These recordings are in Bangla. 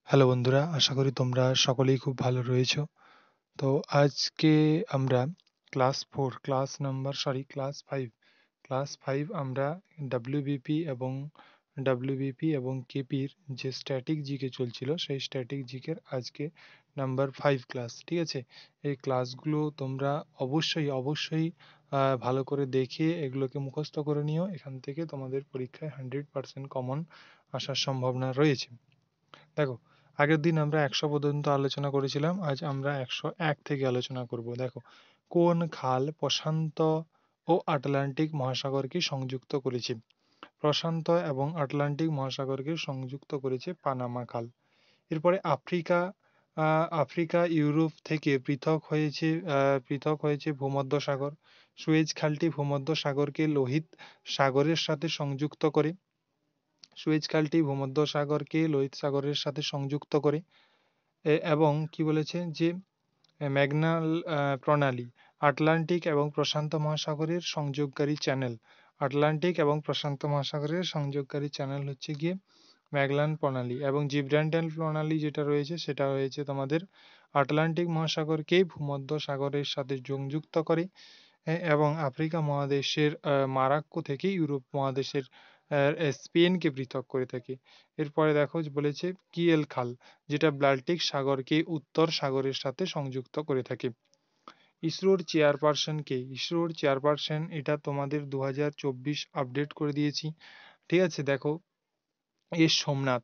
হ্যালো বন্ধুরা, আশা করি তোমরা সকলেই খুব ভালো রয়েছো। তো আজকে আমরা ক্লাস 5 আমরা ডাব্লিউবিপি এবং কেপির যে স্ট্যাটিক জিকে চলছিল সেই স্ট্যাটিক জিকের আজকে নাম্বার 5 ক্লাস। ঠিক আছে, এই ক্লাসগুলো তোমরা অবশ্যই ভালো করে দেখে এগুলোকে মুখস্থ করে নিও। এখান থেকে তোমাদের পরীক্ষায় 100% কমন আসার সম্ভাবনা রয়েছে। দেখো, আগের দিন আমরা 100 পর্যন্ত আলোচনা করেছিলাম, আজ আমরা 101 থেকে আলোচনা করব। দেখো, কোন খাল প্রশান্ত ও আটলান্টিক মহাসাগরকে সংযুক্ত করেছে? প্রশান্ত এবং আটলান্টিক মহাসাগরকে সংযুক্ত করেছে পানামা খাল। এরপরে আফ্রিকা ইউরোপ থেকে পৃথক হয়েছে ভূমধ্যসাগর। সুয়েজ খালটি ভূমধ্যসাগরকে লোহিত সাগরের সাথে সংযুক্ত করে। সুয়েজ খালটি ভূমধ্যসাগরকে লোহিত সাগরের সাথে সংযুক্ত করে। এবং কি বলেছে যে ম্যাগনাল প্রণালী আটলান্টিক এবং প্রশান্ত মহাসাগরের সংযোগকারী চ্যানেল। আটলান্টিক এবং প্রশান্ত মহাসাগরের সংযোগকারী চ্যানেল হচ্ছে গিয়ে ম্যাগেলান প্রণালী। এবং জিব্রাল্টার প্রণালী যেটা রয়েছে সেটা হয়েছে তোমাদের আটলান্টিক মহাসাগরকে ভূমধ্যসাগরের সাথে সংযুক্ত করে এবং আফ্রিকা মহাদেশের মারাক্কো থেকে ইউরোপ মহাদেশের স্পেনকে পৃথক করে থাকে। এরপরে দেখো বলেছে কিয়েল খাল, যেটা বাল্টিক সাগরকে উত্তর সাগরের সাথে সংযুক্ত করে থাকে। ইসরোর চেয়ারপারসন কে? ইসরোর চেয়ারপারসন এটা তোমাদের 2024 আপডেট করে দিয়েছি। ঠিক আছে, দেখো এস সোমনাথ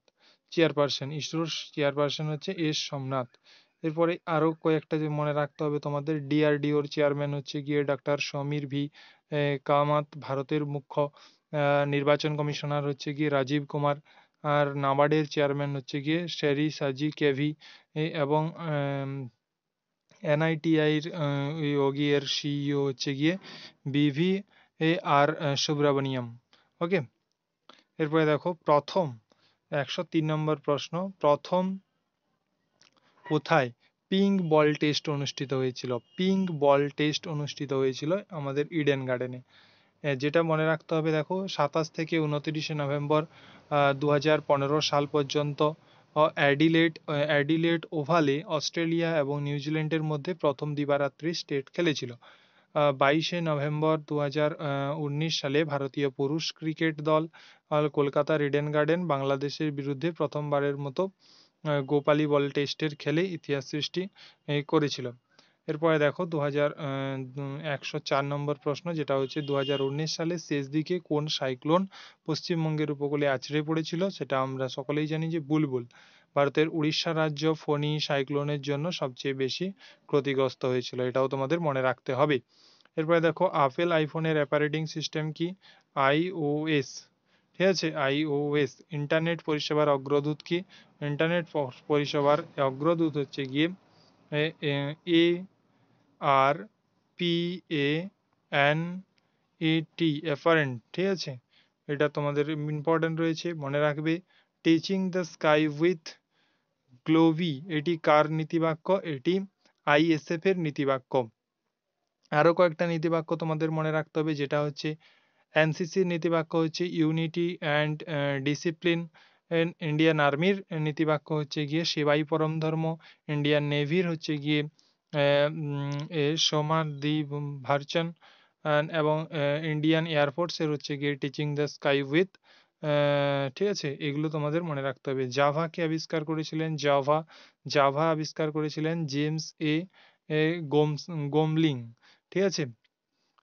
চেয়ারপারসন। ইসরোর চেয়ারপারসন হচ্ছে এস সোমনাথ। এরপরে আরো কয়েকটা যে মনে রাখতে হবে তোমাদের, ডিআরডিওর চেয়ারম্যান হচ্ছে গিয়ে ডাক্তার সমীর ভি কামাত। ভারতের মুখ্য নির্বাচন কমিশনার হচ্ছে গিয়ে রাজীব কুমার। আর নাবার্ডের চেয়ারম্যান হচ্ছে গিয়ে শেরি সাজি কেভি। এবং এনআইটিআইর এর সিইও হচ্ছে গিয়ে বিভি আর সুব্রমণিয়াম। ওকে, এরপরে দেখো প্রথম 103 নম্বর প্রশ্ন, প্রথম কোথায় পিঙ্ক বল টেস্ট অনুষ্ঠিত হয়েছিল? পিঙ্ক বল টেস্ট অনুষ্ঠিত হয়েছিল আমাদের ইডেন গার্ডেনে। যেটা মনে রাখতে হবে, দেখো 27 থেকে 29 নভেম্বর 2015 সাল পর্যন্ত অ্যাডিলেড ওভালে অস্ট্রেলিয়া এবং নিউজিল্যান্ডের মধ্যে প্রথম দিবারাত্রি টেস্ট খেলেছিল। 22 নভেম্বর 2019 সালে ভারতীয় পুরুষ ক্রিকেট দল কলকাতার ইডেন গার্ডেন বাংলাদেশের বিরুদ্ধে প্রথমবারের মতো গোপালী বল টেস্টের খেলে ইতিহাস সৃষ্টি করেছিল। এরপরে দেখো 104 নম্বর প্রশ্ন, যেটা হচ্ছে 2019 সালের শেষ দিকে কোন সাইক্লোন পশ্চিমবঙ্গের উপকূলে আছড়ে পড়েছিল? সেটা আমরা সকলেই জানি যে বুলবুল। ভারতের উড়িষ্যা রাজ্য ফণী সাইক্লোনের জন্য সবচেয়ে বেশি ক্ষতিগ্রস্ত হয়েছিল, এটাও তোমাদের মনে রাখতে হবে। এরপরে দেখো আপেল আইফোনের অপারেটিং সিস্টেম কি? iOS। ঠিক আছে, iOS। ইন্টারনেট পরিষেবার অগ্রদূত কি? ইন্টারনেট পরিষেবার অগ্রদূত হচ্ছে গিয়ে A R P A N E T, apparent. ঠিক আছে, এটা তোমাদের ইম্পর্টেন্ট রয়েছে, মনে রাখবে। Touching the sky with glory, এটি কার নীতিবাক্য? এটি আইএসএফ এর নীতিবাক্য। আরো কয়েকটা নীতিবাক্য তোমাদের মনে রাখতে হবে, যেটা হচ্ছে এনসিসির নীতিবাক্য হচ্ছে ইউনিটি অ্যান্ড ডিসিপ্লিন। ইন্ডিয়ান আর্মির নীতিবাক্য হচ্ছে গিয়ে সেবাই পরম ধর্ম। ইন্ডিয়ান নেভির হচ্ছে গিয়ে সমাধি ভার্চন। এবং ইন্ডিয়ান এয়ারফোর্সের হচ্ছে গিয়ে টিচিং দ্য স্কাই উইথ। ঠিক আছে, এগুলো তোমাদের মনে রাখতে হবে। জাভাকে আবিষ্কার করেছিলেন জাভা আবিষ্কার করেছিলেন জেমস এ গোমলিং। ঠিক আছে,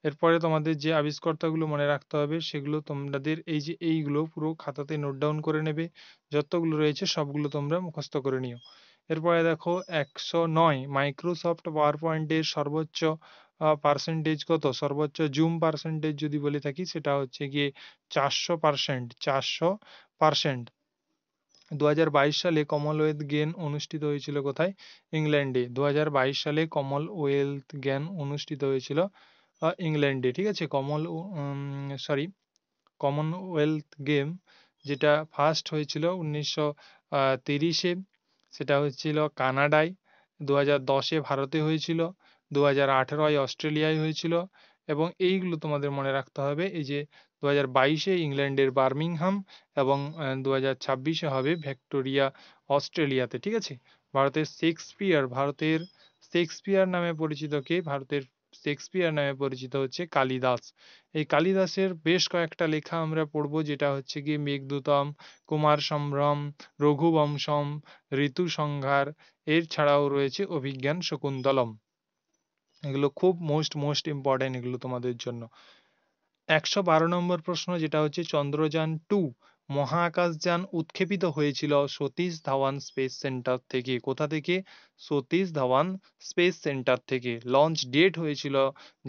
এরপরে তোমাদের যে আবিষ্কর্তাগুলো মনে রাখতে হবে সেগুলো তোমাদের এইগুলো পুরো খাতাতে নোট ডাউন করে নেবে। যতগুলো রয়েছে সবগুলো তোমরা মুখস্থ করে নিও। এরপরে দেখো 109, মাইক্রোসফট পাওয়ার পয়েন্টের সর্বোচ্চ পার্সেন্টেজ কত? সর্বোচ্চ জুম পার্সেন্টেজ যদি বলে থাকি সেটা হচ্ছে গিয়ে 400%। 400%। 2022 সালে কমনওয়েলথ গেম অনুষ্ঠিত হয়েছিল কোথায়? ইংল্যান্ডে। 2022 সালে কমনওয়েলথ গেম অনুষ্ঠিত হয়েছিল ইংল্যান্ডে। ঠিক আছে, কমনওয়েলথ গেম যেটা ফার্স্ট হয়েছিল 1930-এ, সেটা হচ্ছিল কানাডায়। 2010-এ ভারতে হয়েছিল। 2018-এ অস্ট্রেলিয়ায় হয়েছিল। এবং এইগুলো তোমাদের মনে রাখতে হবে, এই যে 2022-এ ইংল্যান্ডের বার্মিংহাম এবং 2026-এ হবে ভিক্টোরিয়া অস্ট্রেলিয়াতে। ঠিক আছে। ভারতের শেক্সপিয়ার নামে পরিচিত কে? ভারতের শেক্সপিয়ার নামে পরিচিত হচ্ছে কালিদাস। এই কালিদাসের বেশ কয়েকটা লেখা আমরা পড়বো, যেটা হচ্ছে গিয়ে মেঘদূতম, কুমার সম্ভ্রম, রঘুবংশম, ঋতু সংহার, এর ছাড়াও রয়েছে অভিজ্ঞান শকুন্তলম। এগুলো খুব মোস্ট ইম্পর্টেন্ট এগুলো তোমাদের জন্য। 112 নম্বর প্রশ্ন, যেটা হচ্ছে চন্দ্রযান-2 মহাকাশযান উৎক্ষেপিত হয়েছিল সতীশ ধাওয়ান স্পেস সেন্টার থেকে। কোথা থেকে? সতীশ ধাওয়ান স্পেস সেন্টার থেকে। লঞ্চ ডেট হয়েছিল,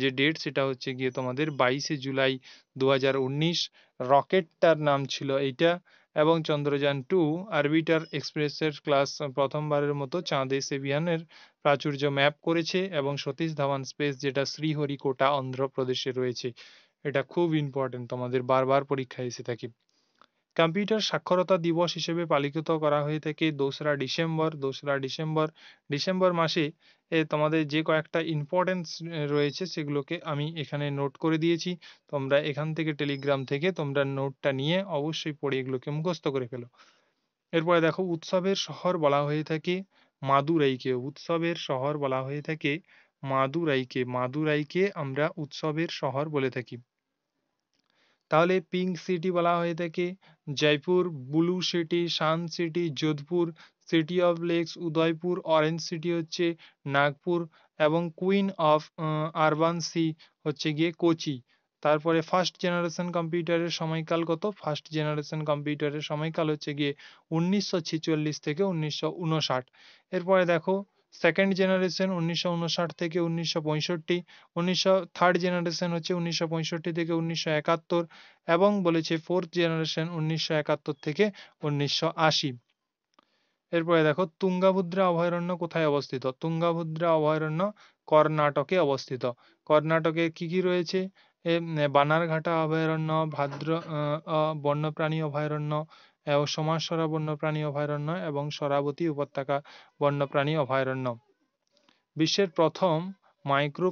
যে ডেট সেটা হচ্ছে গিয়ে তোমাদের 22শে জুলাই 2019। রকেটটার নাম ছিল এইটা। এবং চন্দ্রযান-2 অরবিটার এক্সপ্রেসের ক্লাস প্রথমবারের মতো চাঁদে সেভিয়ানের প্রাচুর্য ম্যাপ করেছে। এবং সতীশ ধাওয়ান স্পেস, যেটা শ্রীহরিকোটা অন্ধ্রপ্রদেশে রয়েছে। এটা খুব ইম্পর্টেন্ট, তোমাদের বারবার পরীক্ষায় এসে থাকে। কম্পিউটার সাক্ষরতা দিবস হিসেবে পালিত করা হয়ে থাকে 2রা ডিসেম্বর। ডিসেম্বর মাসে তোমাদের যে কয়েকটা ইম্পর্টেন্স রয়েছে সেগুলোকে আমি এখানে নোট করে দিয়েছি। তোমরা এখান থেকে টেলিগ্রাম থেকে তোমরা নোটটা নিয়ে অবশ্যই পড়ে এগুলোকে মুখস্থ করে ফেলো। এরপরে দেখো, উৎসবের শহর বলা হয়ে থাকে মাদুরাইকে। উৎসবের শহর বলা হয়ে থাকে মাদুরাইকে আমরা উৎসবের শহর বলে থাকি। তাহলে পিঙ্ক সিটি বলা হয়ে থাকে Jaipur, blue city sun city Jodhpur, city of lakes Udaipur, orange city হচ্ছে নাগপুর এবং কুইন অফ আরবান সি হচ্ছে গিয়ে কোচি। তারপরে ফার্স্ট জেনারেশন কম্পিউটারের সময়কাল কত? ফার্স্ট জেনারেশন কম্পিউটারের সময়কাল হচ্ছে গিয়ে 1946 থেকে 1959। এরপরে দেখো, সেকেন্ড জেনারেশন 1959 থেকে 1965, থার্ড জেনারেশন হচ্ছে 1965 থেকে 1971 এবং বলেছে ফোর্থ জেনারেশন 1971 থেকে 1980। এরপরে দেখো, তুঙ্গাভদ্রা অভয়ারণ্য কোথায় অবস্থিত? তুঙ্গাভদ্রা অভয়ারণ্য কর্ণাটকে অবস্থিত। কর্ণাটকে কি কি রয়েছে? বানারঘাটা অভয়ারণ্য, ভাদ্র বন্যপ্রাণী অভয়ারণ্য, সমাজসরা বন্যপ্রাণী অভয়ারণ্য এবং শরাবতী উপত্যকা বন্যপ্রাণী অভয়ারণ্য। বিশ্বের প্রথম মাইক্রো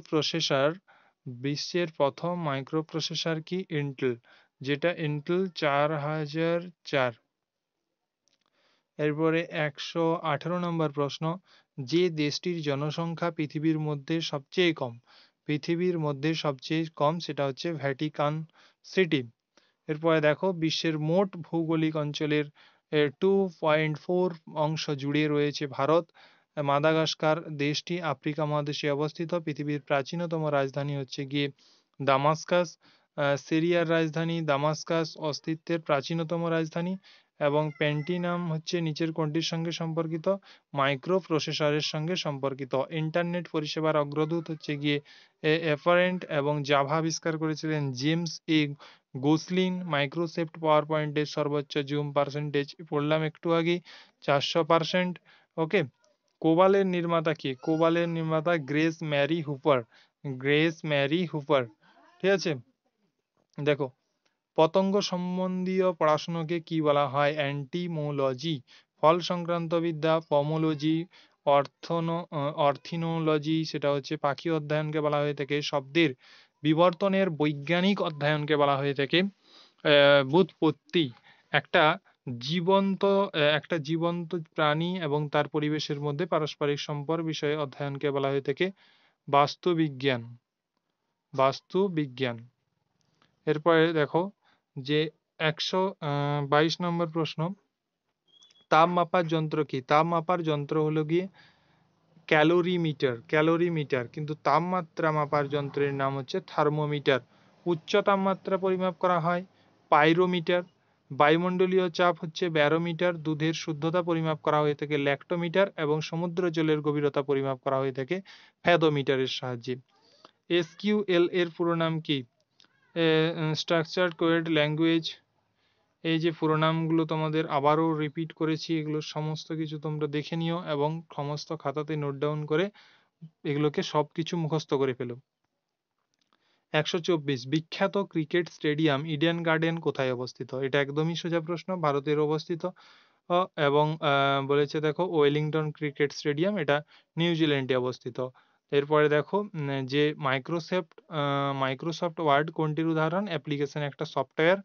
প্রসেসর কি? ইন্টেল, যেটা ইন্টেল 4004। এরপরে 118 নম্বর প্রশ্ন, যে দেশটির জনসংখ্যা পৃথিবীর মধ্যে সবচেয়ে কম সেটা হচ্ছে ভ্যাটিকান সিটি। এরপরে দেখো, বিশ্বের মোট ভৌগোলিক অঞ্চলের 2.4 অংশ জুড়ে রয়েছে ভারত। মাদাগাস্কার দেশটি আফ্রিকা মহাদেশে অবস্থিত। পৃথিবীর প্রাচীনতম রাজধানী হচ্ছে গিয়ে দামাস্কাস। সিরিয়ার রাজধানী দামাস্কাস অস্তিত্বের প্রাচীনতম রাজধানী। এবং পেন্টিনাম হচ্ছে নিচের কোনটির সঙ্গে সম্পর্কিত? মাইক্রো প্রসেসরের সঙ্গে সম্পর্কিত। ইন্টারনেট পরিষেবার অগ্রদূত হচ্ছে গিয়ে অ্যাপারেন্ট এবং জাভা আবিষ্কার করেছিলেন জেমস এ গোসলিন। মাইক্রোসফট পাওয়ার পয়েন্টের সর্বোচ্চ জুম পার্সেন্টেজ পড়লাম একটু আগে, 400%। ওকে। কোবালের নির্মাতা কে? কোবালের নির্মাতা গ্রেস ম্যারি হুপার। ঠিক আছে। দেখো, পতঙ্গ সম্বন্ধীয় পড়াশোনাকে কি বলা হয়? অ্যান্টিমোলজি। ফল সংক্রান্ত বিদ্যা পমোলজি। অর্থিনোলজি সেটা হচ্ছে পাখি অধ্যয়নকে বলা হয়ে থাকে। শব্দের বিবর্তনের বৈজ্ঞানিক অধ্যয়নকে বলা হয়ে থাকে ব্যুৎপত্তি। একটা জীবন্ত প্রাণী এবং তার পরিবেশের মধ্যে পারস্পরিক সম্পর্ক বিষয়ে অধ্যয়নকে বলা হয়ে থাকে বাস্তুবিজ্ঞান। এরপরে দেখো, যে 122 নম্বর প্রশ্ন, তাপ মাপার যন্ত্র কি? তাপ মাপার যন্ত্র হলো গিয়ে ক্যালোরিমিটার, কিন্তু তাপমাত্রা মাপার যন্ত্রের নাম হচ্ছে থার্মোমিটার। উচ্চ তাপমাত্রা পরিমাপ করা হয় পাইরোমিটার। বায়ুমণ্ডলীয় চাপ হচ্ছে ব্যারোমিটার। দুধের শুদ্ধতা পরিমাপ করা হয়ে থাকে ল্যাক্টোমিটার এবং সমুদ্র জলের গভীরতা পরিমাপ করা হয়ে থাকে ফ্যাদোমিটারের সাহায্যে। এসকিউএল এর পুরো নাম কি? Structured coed language. এই যে পুরো নামগুলো তোমাদের আবারও রিপিট করেছি, এগুলো সমস্ত কিছু তোমরা দেখে নিও এবং সমস্ত খাতাতে নোট ডাউন করে এগুলোকে সবকিছু মুখস্থ করে ফেলো। 124 বিখ্যাত ক্রিকেট স্টেডিয়াম ইডেন গার্ডেন কোথায় অবস্থিত? এটা একদমই সোজা প্রশ্ন, ভারতের অবস্থিত। এবং বলেছে দেখো, ওয়েলিংটন ক্রিকেট স্টেডিয়াম এটা নিউজিল্যান্ডে অবস্থিত। এরপরে দেখো যে মাইক্রোসফট ওয়ার্ড কোনটির উদাহরণ? অ্যাপ্লিকেশন, একটা সফটওয়্যার।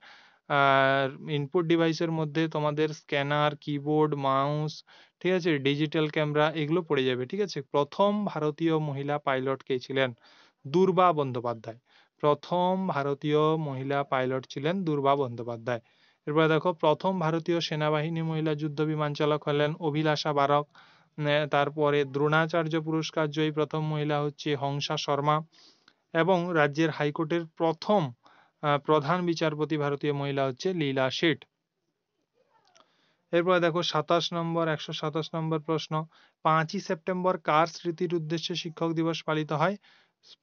আর ইনপুট ডিভাইসের মধ্যে তোমাদের স্ক্যানার, কিবোর্ড, মাউস, ঠিক আছে, ডিজিটাল ক্যামেরা, এগুলো পড়ে যাবে। ঠিক আছে। প্রথম ভারতীয় মহিলা পাইলট কে ছিলেন? দূর্বা বন্দ্যোপাধ্যায়। প্রথম ভারতীয় মহিলা পাইলট ছিলেন দূর্বা বন্দ্যোপাধ্যায়। এরপরে দেখো প্রথম ভারতীয় সেনাবাহিনী মহিলা যুদ্ধ বিমান চালক হলেন অভিলাষা বারক। তারপরে দ্রোণাচার্য পুরস্কার জয়ী প্রথম মহিলা হচ্ছে হংসা শর্মা। এবং রাজ্যের হাইকোর্টের প্রথম প্রধান বিচারপতি ভারতীয় মহিলা হচ্ছে লীলা শেঠ। এরপরে দেখো 127 নম্বর প্রশ্ন, 5ই সেপ্টেম্বর কার স্মৃতির উদ্দেশ্যে শিক্ষক দিবস পালিত হয়?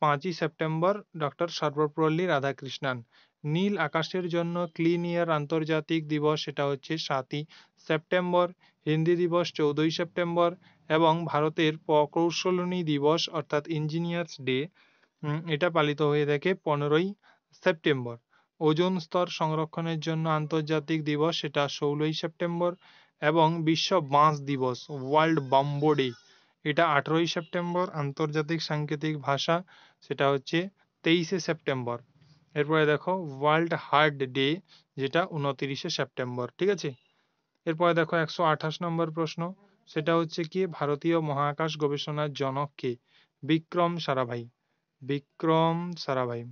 5ই সেপ্টেম্বর ডক্টর সর্বপল্লী রাধাকৃষ্ণন। নীল আকাশের জন্য ক্লিন ইয়ার আন্তর্জাতিক দিবস, সেটা হচ্ছে 7ই সেপ্টেম্বর। হিন্দি দিবস 14ই সেপ্টেম্বর। এবং ভারতের প্রকৌশলী দিবস অর্থাৎ ইঞ্জিনিয়ার্স ডে, এটা পালিত হয়ে থাকে 15ই সেপ্টেম্বর। ওজোন স্তর সংরক্ষণের জন্য আন্তর্জাতিক দিবস, সেটা 16ই সেপ্টেম্বর। এবং বিশ্ব বাঁশ দিবস, ওয়ার্ল্ড বাম্বো ডে, এটা 18ই সেপ্টেম্বর। আন্তর্জাতিক সাংকেতিক ভাষা, সেটা হচ্ছে 23শে সেপ্টেম্বর। এরপরে দেখো ওয়ার্ল্ড হার্ট ডে, যেটা 29শে সেপ্টেম্বর। ঠিক আছে। এরপরে দেখো 128 নম্বর প্রশ্ন, সেটা হচ্ছে কি ভারতীয় মহাকাশ গবেষণার জনক কে? বিক্রম সারাভাই। বিক্রম সারাভাই।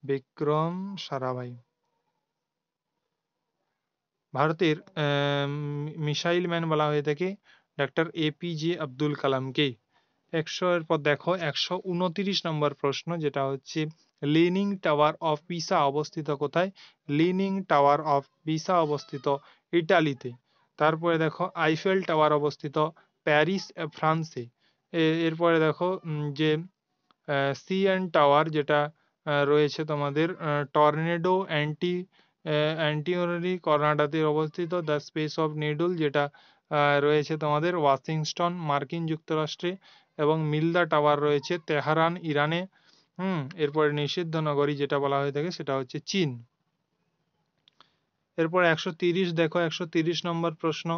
বিক্রম সারাভাই। ভারতের মিসাইল ম্যান বলা হয়ে থাকে ডক্টর এপিজে আব্দুল কালামকে। 100 এর পর দেখো 129 নম্বর প্রশ্ন, যেটা হচ্ছে লিনিং টাওয়ার অফ পিসা অবস্থিত কোথায়? লিনিং টাওয়ার অফ পিসা অবস্থিত ইটালিতে। তারপরে দেখো আইফেল টাওয়ার অবস্থিত প্যারিস, ফ্রান্সে। এরপরে দেখো যে সিএন টাওয়ার, যেটা রয়েছে তোমাদের টর্নেডো অ্যান্টিওরি কর্নাডাতে অবস্থিত। দ্য স্পেস অফ নিডল, যেটা রয়েছে তোমাদের ওয়াশিংটন, মার্কিন যুক্তরাষ্ট্রে। এবং মিলদা টাওয়ার রয়েছে তেহরান, ইরানে। এরপরে নিষিদ্ধ নগরী যেটা বলা হয়ে থাকে সেটা হচ্ছে চীন। এরপর 130 দেখো 130 নম্বর প্রশ্ন,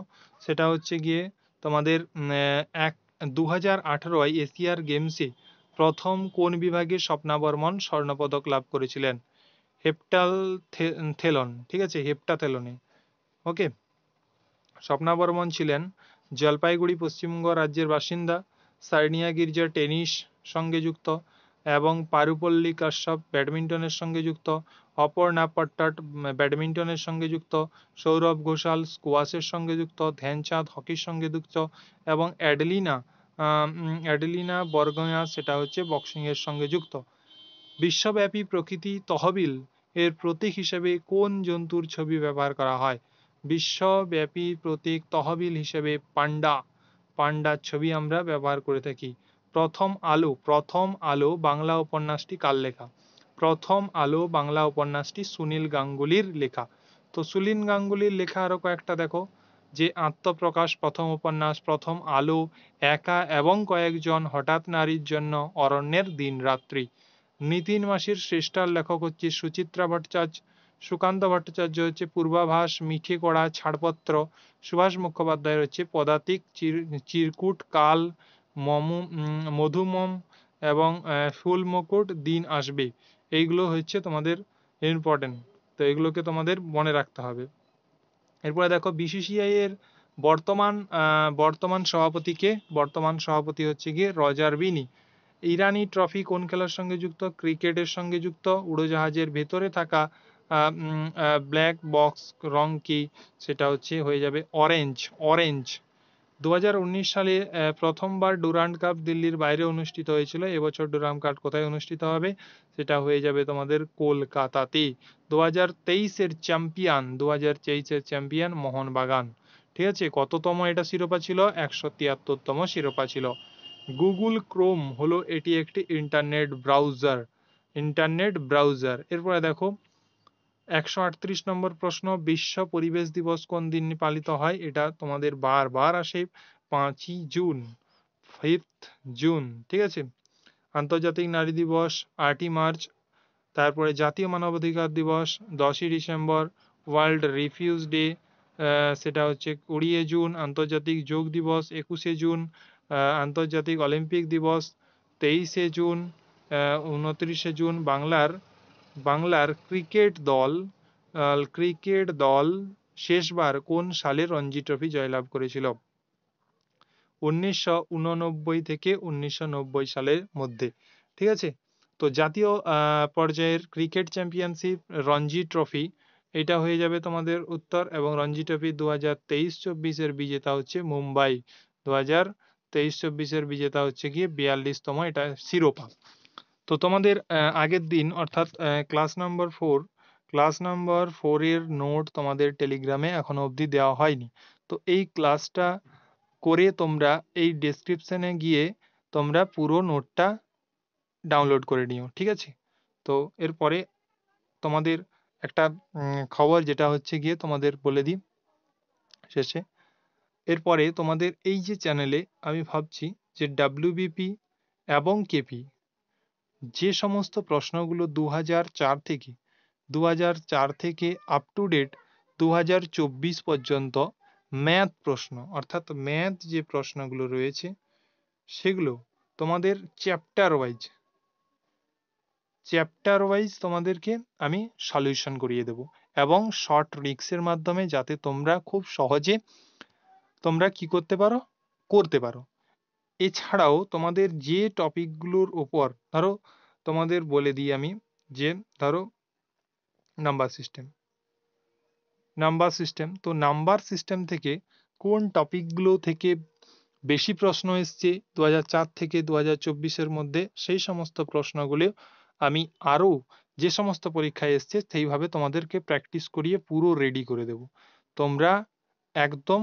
সেটা হচ্ছে গিয়ে তোমাদের 2018 এশিয়ার গেমসে প্রথম কোন বিভাগে স্বপ্না বর্মন স্বর্ণপদক লাভ করেছিলেন? হেপ্টাথেলন। ঠিক আছে, হেপ্টাথেলনে। ওকে। স্বপ্না বর্মন ছিলেন জলপাইগুড়ি পশ্চিমবঙ্গ রাজ্যের বাসিন্দা। সার্নিয়া গির্জা টেনিস সঙ্গে যুক্ত। এবং পারুপল্লী কাশ্যপ ব্যাডমিন্টনের সঙ্গে যুক্ত। অপর্ণা পট্টট ব্যাডমিন্টনের সঙ্গে যুক্ত। সৌরভ ঘোষাল স্কোয়াশের সঙ্গে যুক্ত। ধ্যানচাঁদ হকির সঙ্গে যুক্ত। এবং অ্যাডেলিনা বরগোয়া, সেটা হচ্ছে বক্সিং এর সঙ্গে যুক্ত। বিশ্বব্যাপী প্রকৃতি তহবিল এর প্রতীক হিসেবে কোন জন্তুর ছবি ব্যবহার করা হয়? বিশ্বব্যাপী প্রতীক তহবিল হিসেবে পান্ডার ছবি আমরা ব্যবহার করে থাকি। প্রথম আলো বাংলা উপন্যাসটি কার লেখা? প্রথম আলো বাংলা উপন্যাসটি সুনীল গাঙ্গুলির লেখা। তো সুনীল গাঙ্গুলির লেখা আরো কয়েকটা দেখো, যে আত্মপ্রকাশ প্রথম উপন্যাস, প্রথম আলো, একা এবং কয়েকজন, হঠাৎ নারীর জন্য, অরণ্যের দিন রাত্রি। নিতিন মাসির শ্রেষ্ঠার লেখক হচ্ছে সুচিত্রা ভট্টাচার্য। সুকান্ত ভট্টাচার্য হচ্ছে পূর্বাভাস, মিঠে কড়া, ছাড়পত্র। সুভাষ মুখোপাধ্যায় হচ্ছে পদাতিক, চিরকুট, কাল, মধুমম এবং ফুল মুকুট, দিন আসবে। এইগুলো হচ্ছে তোমাদের ইম্পর্টেন্ট, তো এগুলোকে তোমাদের মনে রাখতে হবে। এরপরে দেখো বিসিসিআই এর বর্তমান সভাপতিকে? বর্তমান সভাপতি হচ্ছে গিয়ে রজার বিনি। ইরানি ট্রফি কোন খেলার সঙ্গে যুক্ত? ক্রিকেটের সঙ্গে যুক্ত। উড়োজাহাজের ভেতরে থাকা ব্ল্যাক বক্স রং কি? সেটা হচ্ছে হয়ে যাবে অরেঞ্জ। 2019 সালে প্রথমবার ডুরান্ড কাপ দিল্লির বাইরে অনুষ্ঠিত হয়েছিল। এবছর ডুরান্ড কাপ কোথায় অনুষ্ঠিত হবে? সেটা হয়ে যাবে তোমাদের কলকাতাতে। 2023-এর চ্যাম্পিয়ন মোহনবাগান। ঠিক আছে। কততম এটা শিরোপা ছিল? 173তম শিরোপা ছিল। গুগল ক্রোম হলো এটি একটি ইন্টারনেট ব্রাউজার। এরপরে দেখো 138 নম্বর প্রশ্ন, বিশ্ব পরিবেশ দিবস কোন দিন পালিত হয়? এটা তোমাদের বারবার আসে, 5ই জুন, 5th জুন। ঠিক আছে। আন্তর্জাতিক নারী দিবস 8ই মার্চ। তারপরে জাতীয় মানবাধিকার দিবস 10ই ডিসেম্বর। ওয়ার্ল্ড রিফিউজ ডে সেটা হচ্ছে 20 জুন। আন্তর্জাতিক যোগ দিবস 21 জুন। আন্তর্জাতিক অলিম্পিক দিবস 23শে জুন, 29শে জুন। বাংলার ক্রিকেট দল শেষবার কোন সালে রঞ্জি ট্রফি জয়লাভ করেছিল? 1989 থেকে 1990 সালের মধ্যে। ঠিক আছে, তো জাতীয় পর্যায়ের ক্রিকেট চ্যাম্পিয়নশিপ রঞ্জি ট্রফি, এটা হয়ে যাবে তোমাদের উত্তর। এবং রঞ্জি ট্রফি 2023-24 বিজেতা হচ্ছে মুম্বাই। 2023-24 বিজেতা হচ্ছে গিয়ে 42তম এটা শিরোপা। তো তোমাদের আগের দিন অর্থাৎ ক্লাস নাম্বার 4 এর নোট তোমাদের টেলিগ্রামে এখনো অবধি দেওয়া হয়নি। তো এই ক্লাসটা করে তোমরা এই ডেসক্রিপশনে গিয়ে তোমরা পুরো নোটটা ডাউনলোড করে নিও। ঠিক আছে, তো এরপরে তোমাদের একটা খবর, যেটা হচ্ছে গিয়ে তোমাদের বলে দিই শেষে। এরপরে তোমাদের এই যে চ্যানেলে আমি ভাবছি যে ডাব্লিউবিপি এবং কেপি যে সমস্ত প্রশ্নগুলো 2004 থেকে আপ টু ডেট 2024 পর্যন্ত ম্যাথ প্রশ্ন, অর্থাৎ ম্যাথ যে প্রশ্নগুলো রয়েছে সেগুলো তোমাদের চ্যাপ্টার ওয়াইজ তোমাদেরকে আমি সলিউশন করিয়ে দেব, এবং শর্ট ট্রিক্সের মাধ্যমে, যাতে তোমরা খুব সহজে তোমরা কি করতে পারো। এছাড়াও তোমাদের যে টপিকগুলোর উপর, ধরো তোমাদের বলে দিই আমি, যে ধরো নাম্বার সিস্টেম, তো নাম্বার সিস্টেম থেকে কোন টপিকগুলো থেকে বেশি প্রশ্ন এসছে 2004 থেকে 2024-এর মধ্যে, সেই সমস্ত প্রশ্নগুলো আমি আরও যে সমস্ত পরীক্ষায় এসছে সেইভাবে তোমাদেরকে প্র্যাকটিস করিয়ে পুরো রেডি করে দেব। তোমরা একদম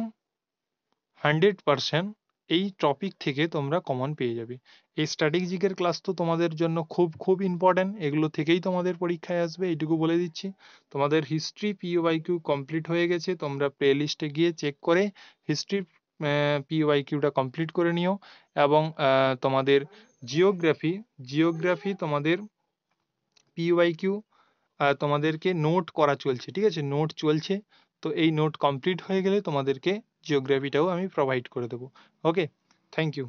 100% এই টপিক থেকে তোমরা কমন পেয়ে যাবে। এই স্ট্র্যাটেজিকের ক্লাস তো তোমাদের জন্য খুব খুব ইম্পর্টেন্ট, এগুলো থেকেই তোমাদের পরীক্ষায় আসবে, এইটুকু বলে দিচ্ছি। তোমাদের হিস্ট্রি পিওয়াইকিউ কমপ্লিট হয়ে গেছে, তোমরা প্লে লিস্টে গিয়ে চেক করে হিস্ট্রি পিওয়াইকিউটা কমপ্লিট করে নিও। এবং তোমাদের জিওগ্রাফি তোমাদের পিওয়াইকিউ তোমাদেরকে নোট করা চলছে। ঠিক আছে, নোট চলছে, তো এই নোট কমপ্লিট হয়ে গেলে তোমাদেরকে জিওগ্রাফিটাও আমি প্রোভাইড করে দেবো। ওকে, থ্যাংক ইউ।